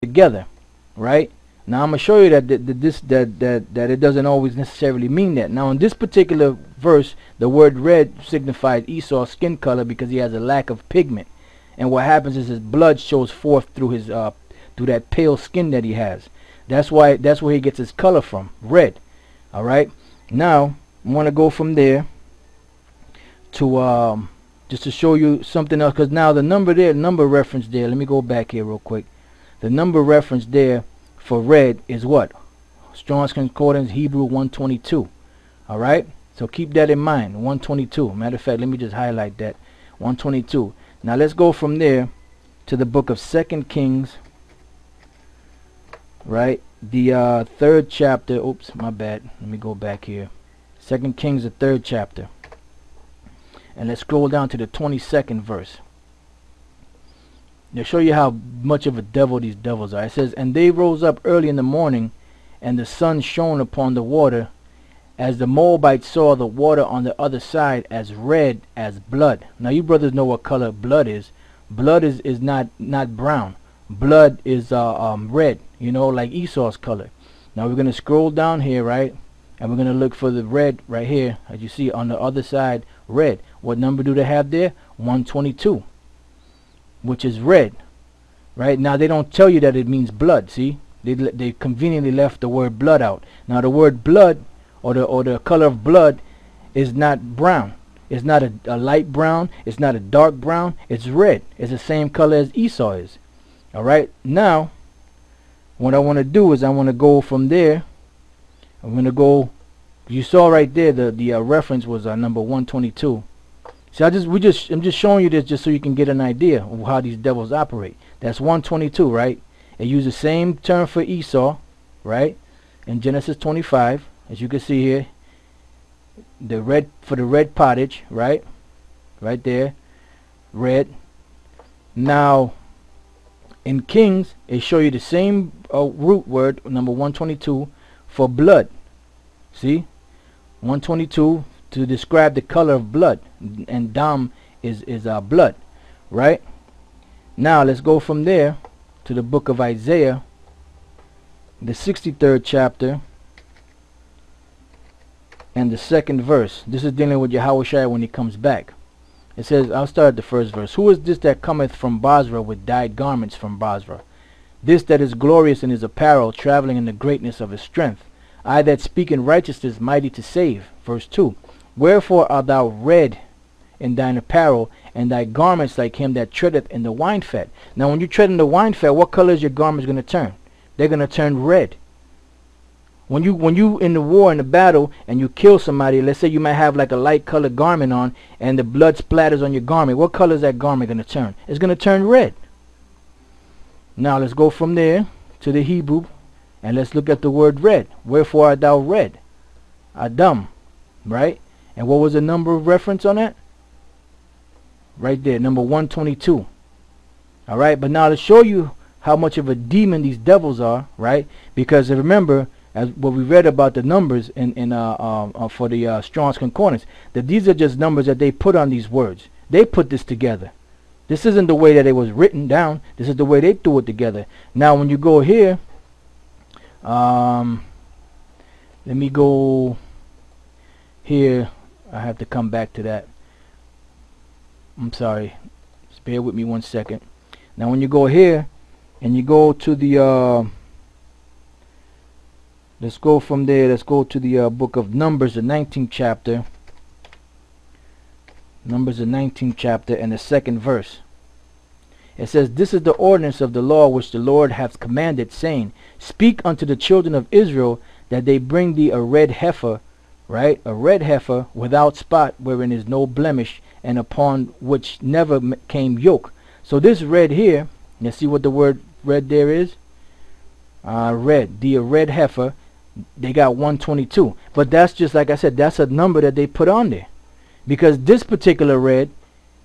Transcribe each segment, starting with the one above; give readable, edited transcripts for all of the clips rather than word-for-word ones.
together, right? Now I'm gonna show you that it doesn't always necessarily mean that. Now in this particular verse, the word red signifies Esau's skin color because he has a lack of pigment, and what happens is his blood shows forth through his through that pale skin that he has. That's where he gets his color from, red. All right. Now I want to go from there to just to show you something else, because now the number reference there. Let me go back here real quick. The number reference there for red is what? Strong's Concordance, Hebrew 122. All right. So keep that in mind. 122. Matter of fact, let me just highlight that. 122. Now let's go from there to the book of 2 Kings. Right, the third chapter. Oops, my bad. Let me go back here. 2 Kings, the third chapter, and let's scroll down to the 22nd verse. They'll show you how much of a devil these devils are. It says, "And they rose up early in the morning, and the sun shone upon the water, as the Moabites saw the water on the other side as red as blood." Now you brothers know what color blood is. Blood is not brown. Blood is red, you know, like Esau's color. Now we're going to scroll down here, right, and we're going to look for the red right here, as you see on the other side, red. What number do they have there? 122, which is red. Right now they don't tell you that it means blood. See, they conveniently left the word blood out. Now the word blood, or the color of blood, is not brown. It's not a light brown. It's not a dark brown. It's red. It's the same color as Esau is. All right, now what I want to do is I want to go from there. I'm going to go, you saw right there the reference was number 122. See, I'm just showing you this just so you can get an idea of how these devils operate. That's 122, right? It used the same term for Esau, right? In Genesis 25, as you can see here, the red for the red pottage, right? Right there, red. Now in Kings, it show you the same root word, number 122, for blood. See, 122 to describe the color of blood, and dam is blood, right? Now let's go from there to the book of Isaiah, the 63rd chapter, and the 2nd verse. This is dealing with Yahushua when he comes back. It says, I'll start at the first verse. "Who is this that cometh from Basra with dyed garments from Basra? This that is glorious in his apparel, traveling in the greatness of his strength. I that speak in righteousness, mighty to save." Verse 2. "Wherefore art thou red in thine apparel, and thy garments like him that treadeth in the wine fat?" Now when you tread in the wine fat, what color is your garments going to turn? They're going to turn red. When you in the war, in the battle, and you kill somebody, let's say you might have like a light colored garment on, and the blood splatters on your garment. What color is that garment going to turn? It's going to turn red. Now let's go from there to the Hebrew, and let's look at the word red. "Wherefore art thou red?" Adam, right? And what was the number of reference on that? Right there, number 122. All right, but now to show you how much of a demon these devils are, right? Because remember, as what we read about the numbers for the Strong's Concordance, that these are just numbers that they put on these words. They put this together. This isn't the way that it was written down. This is the way they threw it together. Now when you go here, let me go here. I have to come back to that. I'm sorry. Just bear with me 1 second. Now when you go here and you go to the let's go from there. Let's go to the book of Numbers, the 19th chapter. Numbers, the 19th chapter, and the 2nd verse. It says, "This is the ordinance of the law which the Lord hath commanded, saying, Speak unto the children of Israel that they bring thee a red heifer," right? "A red heifer without spot, wherein is no blemish, and upon which never came yoke." So this red here, you see what the word red there is? Red, the red heifer. They got 122, but that's just like I said, that's a number that they put on there, because this particular red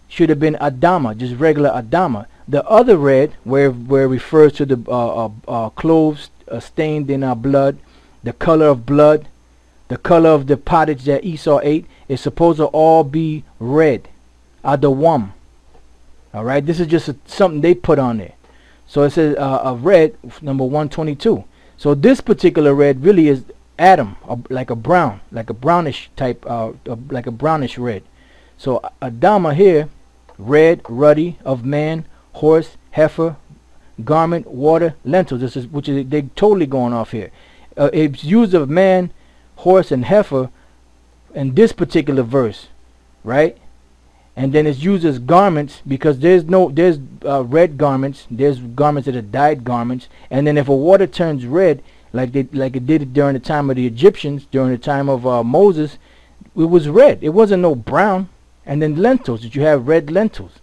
should have been Adama, just regular Adama. The other red, where it refers to the clothes stained in blood, the color of blood, the color of the pottage that Esau ate, is supposed to all be red, Adawam. All right, this is just something they put on there. So it says a red, number 122. So this particular red really is Adam, like a brown, like a brownish type, like a brownish red. So Adama here, red, ruddy, of man, horse, heifer, garment, water, lentils. This is they totally going off here. It's used of man, horse, and heifer in this particular verse, right? And then it's used as garments because there's red garments, there's garments that are dyed garments, and then if a water turns red, like it did during the time of the Egyptians, during the time of Moses, it was red. It wasn't no brown. And then lentils, that you have red lentils.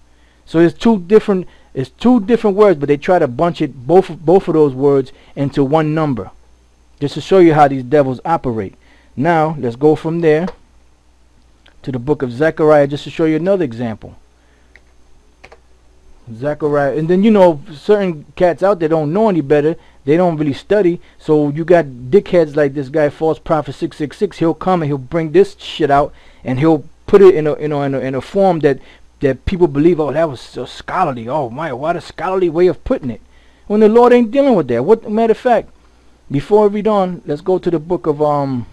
So it's two different words, but they try to bunch it both of those words into one number, just to show you how these devils operate. Now let's go from there to the book of Zechariah, just to show you another example. Zechariah, and then you know certain cats out there don't know any better. They don't really study. So you got dickheads like this guy, false prophet 666. He'll come and he'll bring this shit out, and he'll put it in a form that people believe. Oh, that was so scholarly. Oh my, what a scholarly way of putting it. When the Lord ain't dealing with that. What matter of fact, before we read on, let's go to the book of 1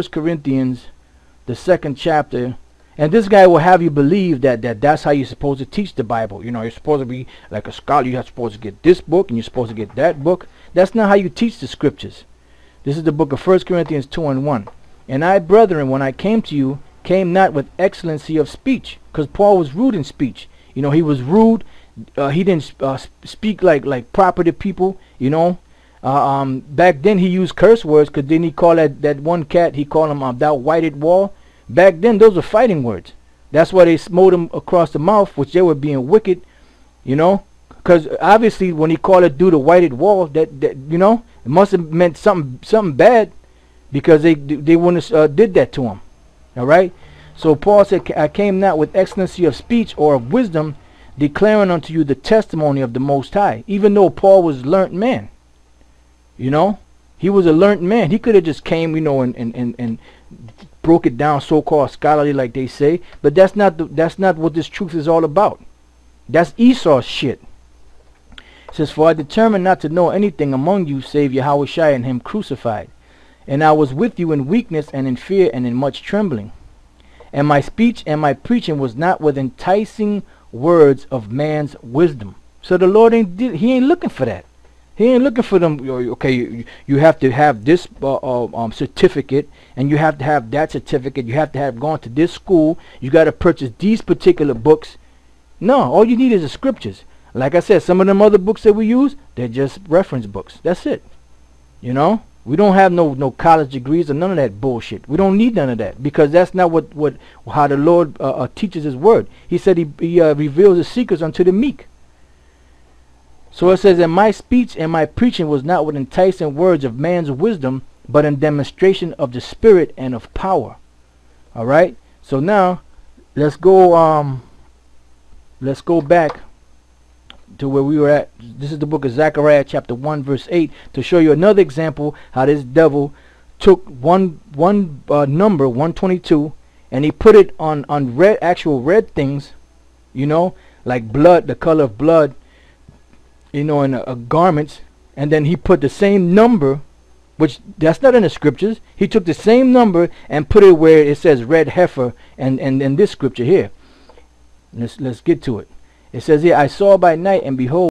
Corinthians, the 2nd chapter. And this guy will have you believe that's how you're supposed to teach the Bible. You know, you're supposed to be like a scholar. You're supposed to get this book and you're supposed to get that book. That's not how you teach the scriptures. This is the book of 1 Corinthians 2:1. And I, brethren, when I came to you, came not with excellency of speech, because Paul was rude in speech. You know, he was rude. He didn't speak like proper to people. You know, back then he used curse words, because then he called that one cat, he called him thou whited wall. Back then, those were fighting words. That's why they smote him across the mouth, which they were being wicked, you know. Because obviously, when he called it dude a whited wall, that you know, it must have meant something bad, because they wouldn't have did that to him. All right. So Paul said, I came not with excellency of speech or of wisdom, declaring unto you the testimony of the Most High. Even though Paul was a learned man, you know, he was a learned man. He could have just came, you know, and broke it down, so-called scholarly, like they say. But that's not what this truth is all about. That's Esau's shit. It says, for I determined not to know anything among you save Yahushua and him crucified. And I was with you in weakness and in fear and in much trembling. And my speech and my preaching was not with enticing words of man's wisdom. So the Lord ain't looking for that. He ain't looking for them. Okay, you have to have this certificate, and you have to have that certificate. You have to have gone to this school. You got to purchase these particular books. No, all you need is the scriptures. Like I said, some of them other books that we use, they're just reference books. That's it. You know, we don't have no college degrees or none of that bullshit. We don't need none of that, because that's not how the Lord teaches His word. He said He reveals His secrets unto the meek. So it says, and my speech and my preaching was not with enticing words of man's wisdom, but in demonstration of the Spirit and of power. All right. So now let's go back to where we were at. This is the book of Zechariah chapter 1 verse 8, to show you another example how this devil took one number 122, and he put it on actual red things, you know, like blood, the color of blood, you know, in garments, and then he put the same number, which that's not in the scriptures. He took the same number and put it where it says red heifer, and in this scripture here. Let's get to it. It says here, I saw by night, and behold,